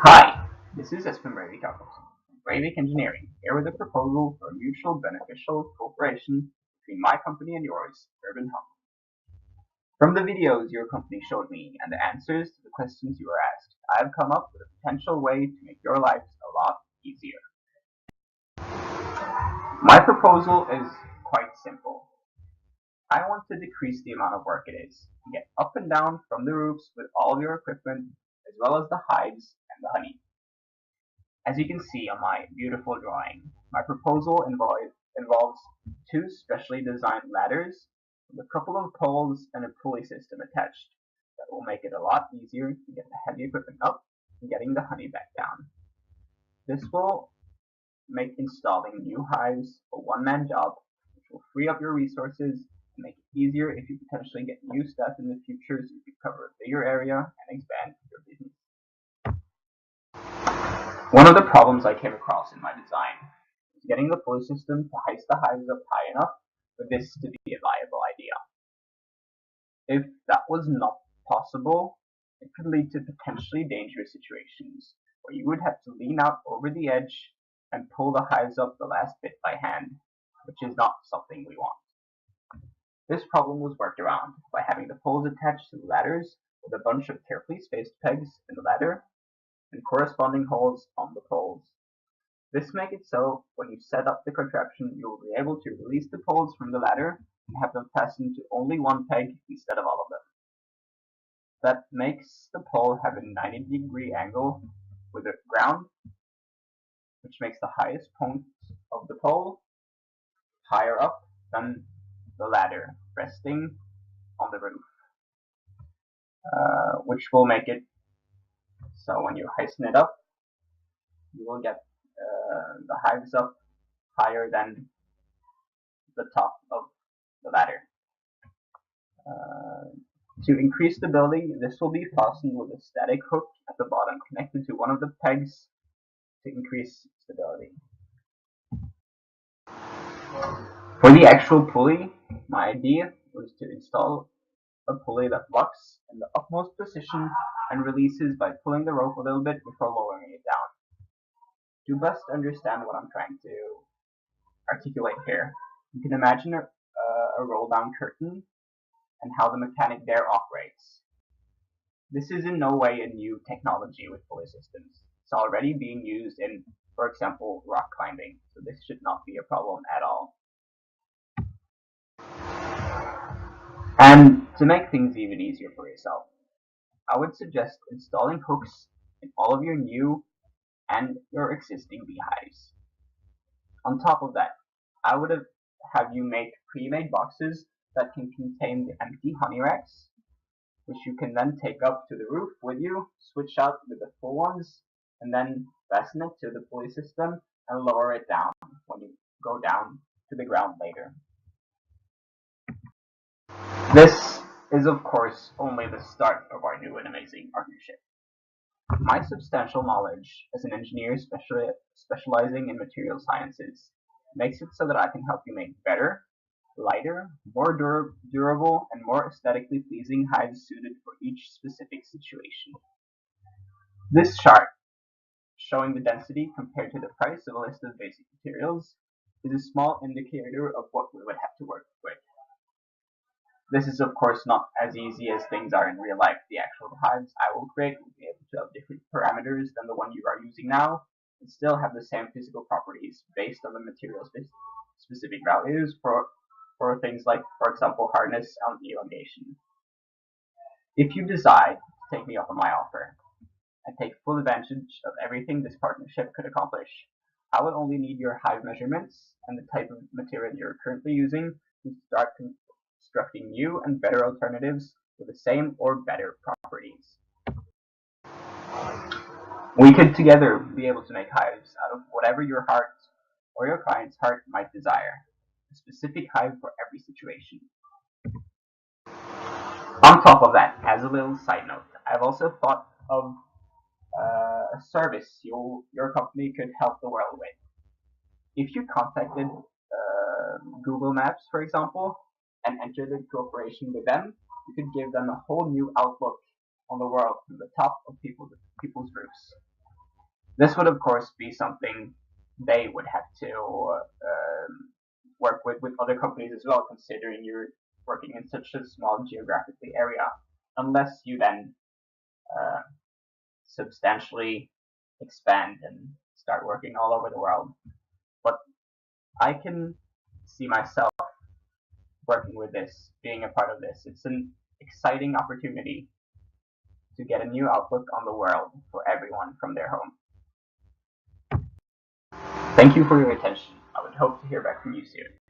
Hi, this is Espen Jacobsen from Breivik Engineering, here with a proposal for a mutual beneficial cooperation between my company and yours, Urban Hub. From the videos your company showed me and the answers to the questions you were asked, I have come up with a potential way to make your lives a lot easier. My proposal is quite simple. I want to decrease the amount of work it is to get up and down from the roofs with all of your equipment, as well as the hives and the honey. As you can see on my beautiful drawing, my proposal involves two specially designed ladders with a couple of poles and a pulley system attached that will make it a lot easier to get the heavy equipment up and getting the honey back down. This will make installing new hives a one-man job, which will free up your resources and make it easier if you potentially get new staff in the future so you can cover a bigger area and expand your business. One of the problems I came across in my design was getting the pulley system to heist the hives up high enough for this to be a viable idea. If that was not possible, it could lead to potentially dangerous situations where you would have to lean out over the edge and pull the hives up the last bit by hand, which is not something we want. This problem was worked around by having the poles attached to the ladders with a bunch of carefully spaced pegs in the ladder and corresponding holes on the poles. This makes it so when you set up the contraption, you will be able to release the poles from the ladder and have them fastened to only one peg instead of all of them. That makes the pole have a 90-degree angle with the ground, which makes the highest point of the pole higher up than the ladder, resting on the roof, which will make it so when you hasten it up, you will get the hives up higher than the top of the ladder. To increase stability, this will be fastened with a static hook at the bottom connected to one of the pegs to increase stability. For the actual pulley, my idea was to install a pulley that locks in the upmost position and releases by pulling the rope a little bit before lowering it down. To best understand what I'm trying to articulate here, you can imagine a roll-down curtain and how the mechanic there operates. This is in no way a new technology with pulley systems. It's already being used in, for example, rock climbing, so this should not be a problem at all. And to make things even easier for yourself, I would suggest installing hooks in all of your new and your existing beehives. On top of that, I would have you make pre-made boxes that can contain the empty honey racks, which you can then take up to the roof with you, switch out with the full ones, and then fasten it to the pulley system and lower it down when you go down to the ground later. This is of course only the start of our new and amazing partnership. My substantial knowledge as an engineer specializing in material sciences makes it so that I can help you make better, lighter, more durable, and more aesthetically pleasing hives suited for each specific situation. This chart, showing the density compared to the price of a list of basic materials, is a small indicator of what we would have to work with. This is of course not as easy as things are in real life. The actual hives I will create will be able to have different parameters than the one you are using now, and still have the same physical properties based on the material specific values for things like, for example, hardness and elongation. If you decide to take me up on my offer and take full advantage of everything this partnership could accomplish, I would only need your hive measurements and the type of material you're currently using to start constructing new and better alternatives with the same or better properties. We could together be able to make hives out of whatever your heart or your client's heart might desire, a specific hive for every situation. On top of that, as a little side note, I've also thought of a service your company could help the world with. If you contacted Google Maps, for example, and entered into cooperation with them, you could give them a whole new outlook on the world from the top of people's roofs. This would of course be something they would have to work with other companies as well, considering you're working in such a small geographically area, unless you then uh, substantially expand and start working all over the world. But I can see myself working with this, being a part of this. It's an exciting opportunity to get a new outlook on the world for everyone from their home. Thank you for your attention. I would hope to hear back from you soon.